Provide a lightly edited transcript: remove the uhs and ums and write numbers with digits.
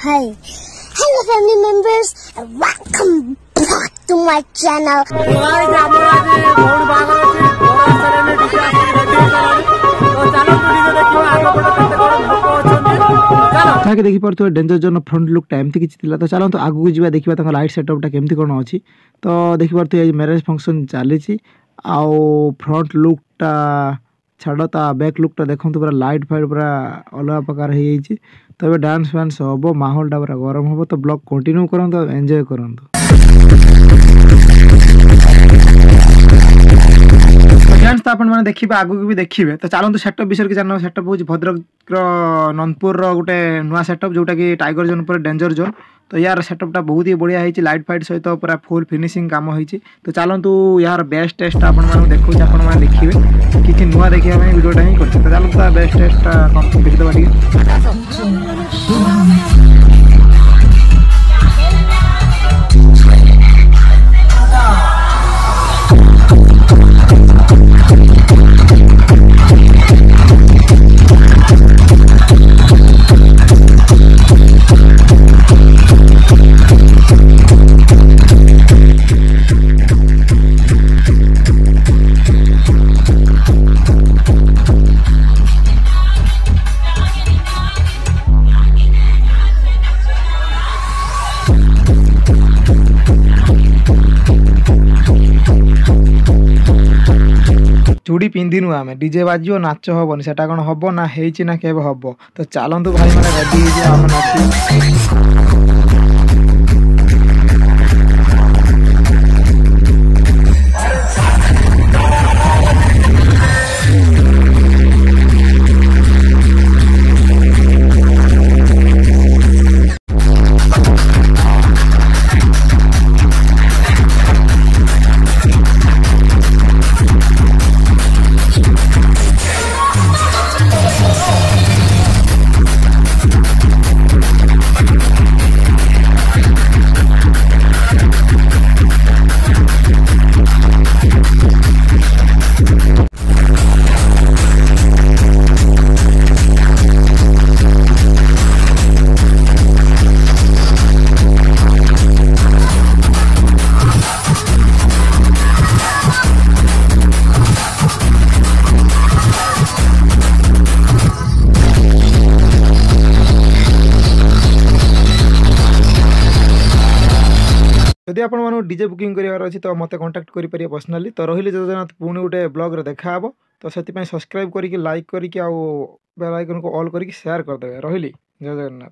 Hi. Hello family members and welcome back to my channel. ताके देखि परतो danger zone front look time थी किछि थिला तो चलो तो आगु जिबा देखिबा तंग लाइट सेटअपटा केमति कोन अछि तो देखि परतो ए मैरिज फंक्शन चाली छि आउ फ्रंट लुकटा छाड़ता बैक लुकटा देखंतु पूरा लाइट फाइट पूरा अलग प्रकार हे छि तबे डांस फैंस होबो माहौलटा पूरा गरम होबो तो ब्लॉग कंटिन्यू करंतु एन्जॉय करंतु फ्रेंड्स तो आपण माने देखिबे आगु भी देखिबे तो चलंतु सेटअप विषय के जानना सेटअप होछि भद्रक नंदपुर गोटे नुआ सेटअप जोटा कि टाइगर जोन पर डेंजर जोन तो यार सेटअपटा बहुत ही बढ़िया है लाइट फाइट सहित पूरा फुल फिनिशिंग काम होइछि तो चलंतु यार बेस्ट टेस्ट आपण माने देखौ आपण माने देखिबे किछि नुआ देखिया में वीडियोटा ही करछि तो चलंतु बेस्ट टेस्ट कम देखि दबा ठीक चूड़ी पिंधिनु आमे डीजे बाजियो नाच हबनी सेटा कोन हबो ना हेछि ना केबे हबो तो चलंतु भाई माने रेडी हे जे हम नाची यदि आपण मानु डीजे बुकिंग करिवार अछि तो मते कांटेक्ट करि परिया पर्सनली तो रहिले जजनाथ पुणी गुटे ब्लॉग रे देखा हबो तो सेति पय सब्सक्राइब करिकि लाइक करिकि आ बेल आइकन को ऑल करिकि शेयर कर देबे रहिले जय जगन्नाथ।